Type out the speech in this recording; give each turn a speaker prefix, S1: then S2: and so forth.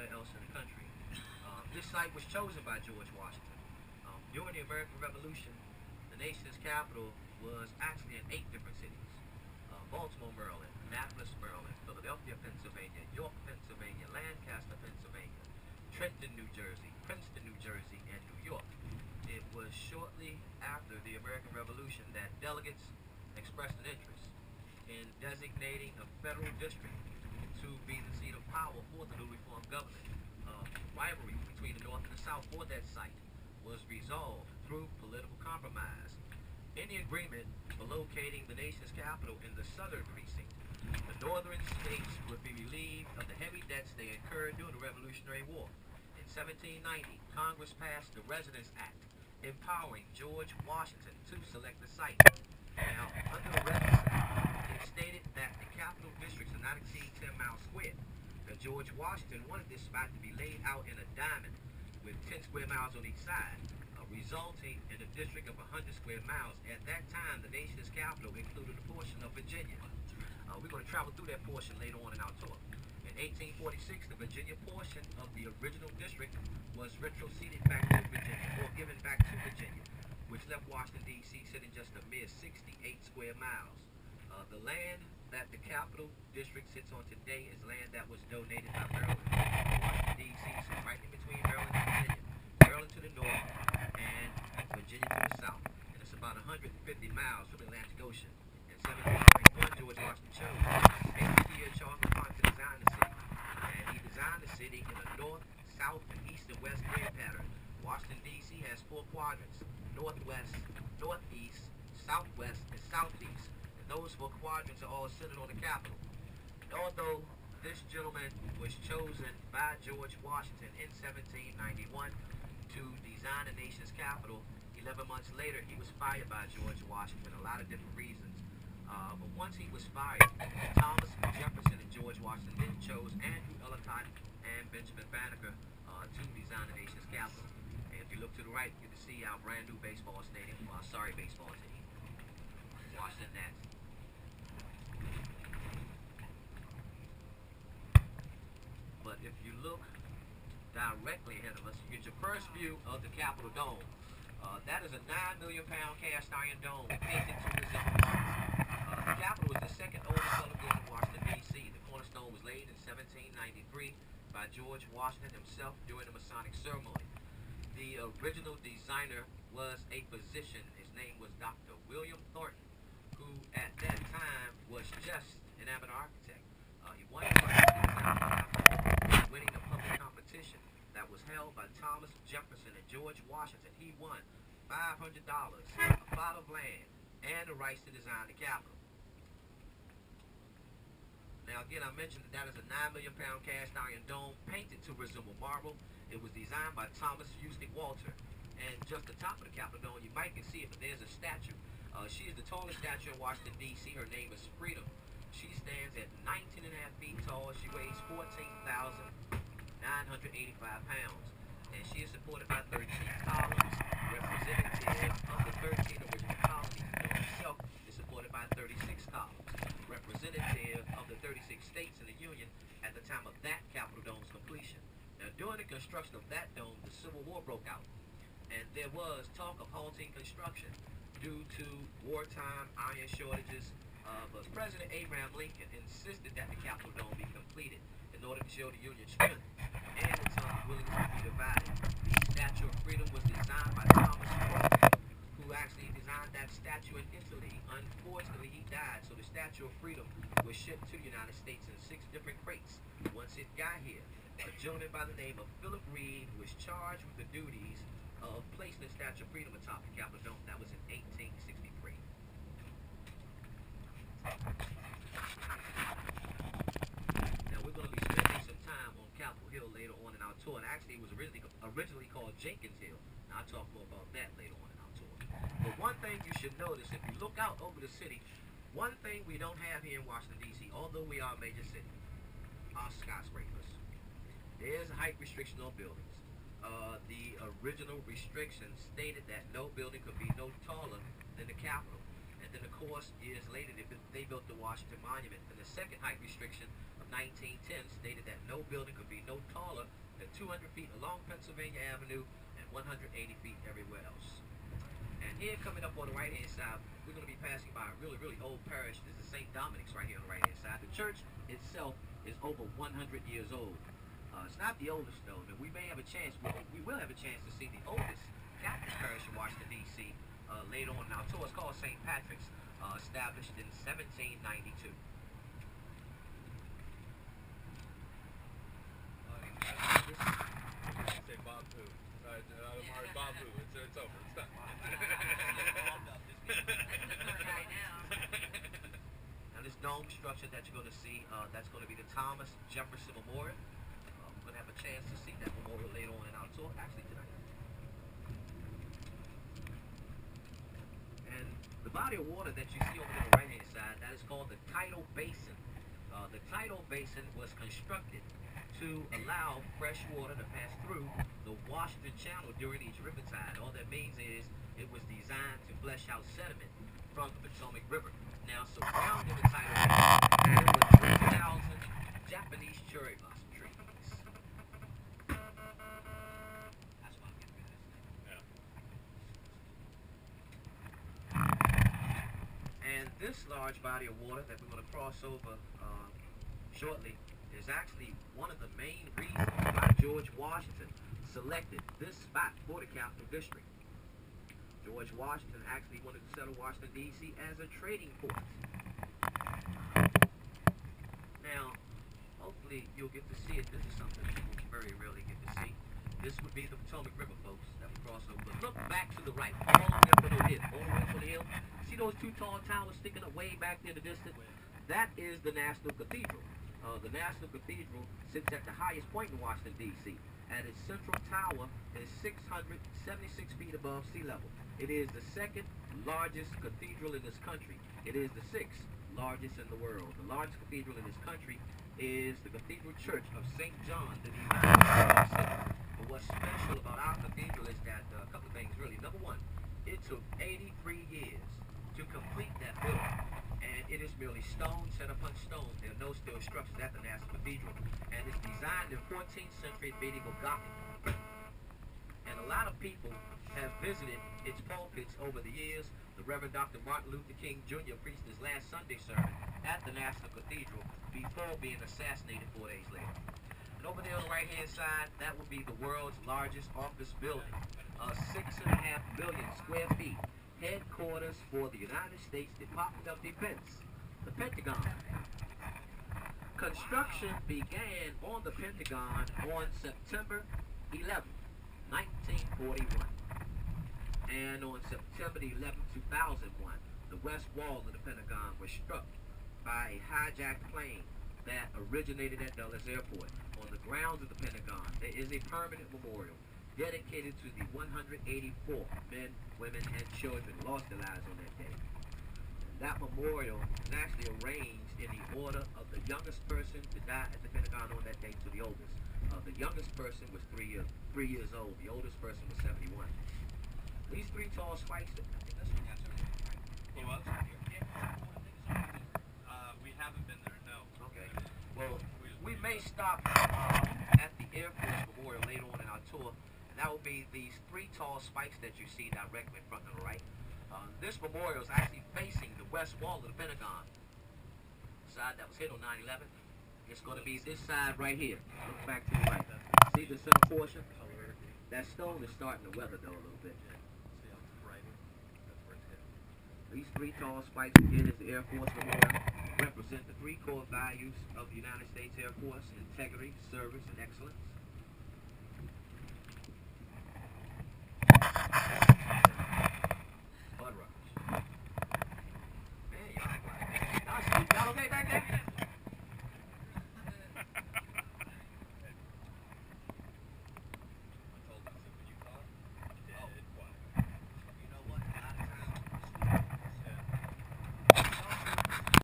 S1: anywhere else in the country. This site was chosen by George Washington. During the American Revolution, the nation's capital was actually in 8 different cities. Baltimore, Maryland, Annapolis, Maryland, Philadelphia, Pennsylvania, York, Pennsylvania, Lancaster, Pennsylvania, Trenton, New Jersey, Princeton, New Jersey, and New York. It was shortly after the American Revolution that delegates expressed an interest in designating a federal district to be the seat of power for the newly formed government. Rivalry between the North and the South for that site was resolved through political compromise. In the agreement for locating the nation's capital in the southern precinct, the northern states would be relieved of the heavy debts they incurred during the Revolutionary War. In 1790, Congress passed the Residence Act, empowering George Washington to select the site. Now, under the Residence Act, it stated that the capital districts are not exceed 10 miles square. Now, George Washington wanted this spot to be laid out in a diamond with 10 square miles on each side, resulting in a district of 100 square miles. At that time, the nation's capital included a portion of Virginia. We're going to travel through that portion later on in our tour. In 1846, the Virginia portion of the original district was retroceded back to Virginia, or given back to Virginia, which left Washington, D.C. sitting just a mere 68 square miles. The land that the capital district sits on today is land that was donated by Maryland, Washington, D.C., so right in between Maryland and Virginia. Maryland to the north and Virginia to the south. And it's about 150 miles from the Atlantic Ocean. In 1791, George Washington chose engineer Charles Leclerc to design the city. And he designed the city in a north, south, and east and west grid pattern. Washington, D.C. has 4 quadrants: northwest, northeast, southwest, and southeast. And those 4 quadrants are all centered on the capital. And although this gentleman was chosen by George Washington in 1791 to design the nation's capital, 11 months later he was fired by George Washington. A lot of different reasons. But once he was fired, Thomas Jefferson and George Washington then chose Andrew Ellicott and Benjamin Banneker to design the nation's capital. And if you look to the right, you can see our brand new baseball stadium, baseball team, Washington Nats. But if you look directly ahead of us, you get your first view of the Capitol Dome. That is a 9 million pound cast iron dome painted to resemble Mars. The Capitol was the second oldest colored building in Washington, D.C. The cornerstone was laid in 1793 by George Washington himself during the Masonic ceremony. The original designer was a physician. His name was Dr. William Thornton, who at that time was just an amateur architect. He won the right to design the Capitol, winning a public competition that was held by Thomas Jefferson and George Washington. He won $500, a plot of land, and the rights to design the Capitol. Now again, I mentioned that is a 9 million pound cast iron dome painted to resemble marble. It was designed by Thomas Houston Walter. And just the top of the Capitol Dome, you might can see it, but there's a statue. She is the tallest statue in Washington, D.C. Her name is Freedom. She stands at 19.5 feet tall. She weighs 14,985 pounds. And she is supported by 13 columns, representative of the 13 original colonies. The dome itself is supported by 36 columns, representative of the 36 states in the Union at the time of that Capitol Dome's completion. Now, during the construction of that dome, the Civil War broke out, and there was talk of halting construction due to wartime iron shortages. But President Abraham Lincoln insisted that the Capitol Dome be completed in order to show the Union strength and its unwillingness to be divided. The Statue of Freedom was designed by Thomas Jefferson, who actually designed that statue in Italy. Unfortunately, he died, so the Statue of Freedom was shipped to the United States in 6 different crates. Once it got here, a gentleman by the name of Philip Reed was charged with the duties of placing the Statue of Freedom atop the Capitol Dome. That was in 1863. Now we're going to be spending some time on Capitol Hill later on in our tour. And actually, it was originally called Jenkins Hill. Now I'll talk more about that later on in our tour. But one thing you should notice, if you look out over the city, one thing we don't have here in Washington, D.C., although we are a major city, are skyscrapers. There's a height restriction on buildings. The original restriction stated that no building could be no taller than the Capitol. And then, of course, years later, they built the Washington Monument. And the second height restriction of 1910 stated that no building could be no taller than 200 feet along Pennsylvania Avenue and 180 feet everywhere else. And here, coming up on the right-hand side, we're going to be passing by a really, really old parish. This is St. Dominic's right here on the right-hand side. The church itself is over 100 years old. It's not the oldest, though. And we may have a chance, we will have a chance to see the oldest Catholic parish in Washington, D.C. Later on in our tour. It's called St. Patrick's, established in 1792.
S2: Say Bob Poo. Bob Poo. It's over. It's done.
S1: Now this dome structure that you're going to see, that's going to be the Thomas Jefferson Memorial. We're going to have a chance to see that memorial later on in our tour, actually tonight. And the body of water that you see over to the right-hand side, that is called the Tidal Basin. The Tidal Basin was constructed to allow fresh water to pass through the Washington Channel during each river tide. All that means is it was designed to flush out sediment from the Potomac River. Now, surrounding the Tidal Basin, there were 3,000 Japanese cherry blossom trees. That's why I'm getting rid of this thing. Yeah. And this large body of water that we're going to cross over shortly is actually one of the main reasons why George Washington selected this spot for the Capital District. George Washington actually wanted to settle Washington, D.C. as a trading port. Now, hopefully you'll get to see it. This is something that people very rarely get to see. This would be the Potomac River, folks, that we cross over. But look back to the right, all the way up on the hill, all the way up on the hill. See those two tall towers sticking up way back there in the distance? That is the National Cathedral. The National Cathedral sits at the highest point in Washington, D.C. and its central tower is 676 feet above sea level. It is the second largest cathedral in this country. It is the sixth largest in the world. The largest cathedral in this country is the Cathedral Church of St. John the Divine. But what's special about our cathedral is that a couple of things, really. Number one, it took 83 years to complete that building. And it is merely stone set upon stone. There are no steel structures at the National Cathedral. And it's designed in 14th century medieval Gothic. And a lot of people have visited its pulpits over the years. The Reverend Dr. Martin Luther King Jr. preached his last Sunday sermon at the National Cathedral before being assassinated 4 days later. And over there on the right-hand side, that would be the world's largest office building. 6.5 million square feet. Headquarters for the United States Department of Defense, the Pentagon. Construction began on the Pentagon on September 11, 1941. And on September 11, 2001, the west wall of the Pentagon was struck by a hijacked plane that originated at Dulles Airport. On the grounds of the Pentagon, there is a permanent memorial dedicated to the 184 men, women, and children who lost their lives on that day. And that memorial is actually arranged in the order of the youngest person to die at the Pentagon on that day to the oldest. The youngest person was 3 years old. The oldest person was 71. These three tall spikes, I think that's what that's right?
S2: It was? We haven't been there, no.
S1: Okay. Well, we may stop at the Air Force Memorial later on in our tour. And that will be these three tall spikes that you see directly in front and the right. This memorial is actually facing the west wall of the Pentagon. The side that was hit on 9/11. It's going to be this side right here. Look back to the right. See the center portion? That stone is starting to weather though a little bit. These three tall spikes again is the Air Force Memorial. Represent the three core values of the United States Air Force: integrity, service, and excellence.